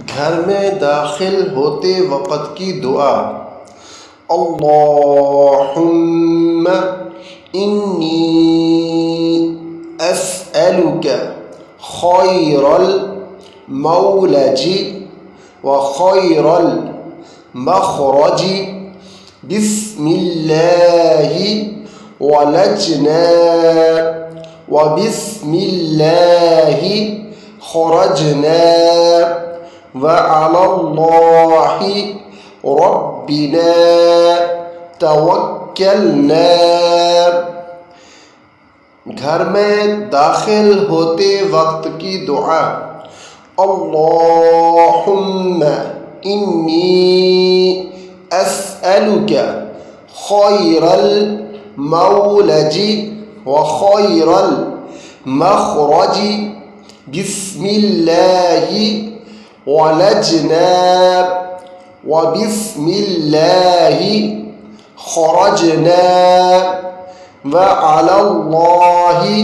घर में दाखिल होते वक़्त की दुआ। अल्लाहुम्मा इन्नी अस्अलुका खैरल मौलजी व खैरल मखरजी बिस्मिल्लाहि वलजना व बिस्मिल्लाहि खरजना व अलल्लाहि रब्बिना तवक्कलना। घर में दाखिल होते वक्त की दुआ। अल्लाहुम्मा इन्नी अस्अलुका खैरल मौलजी व खैरल मखरजी बिस्मिल्लाहि वलजना व बिस्मिल्लाहि खरजना व अलल्लाहि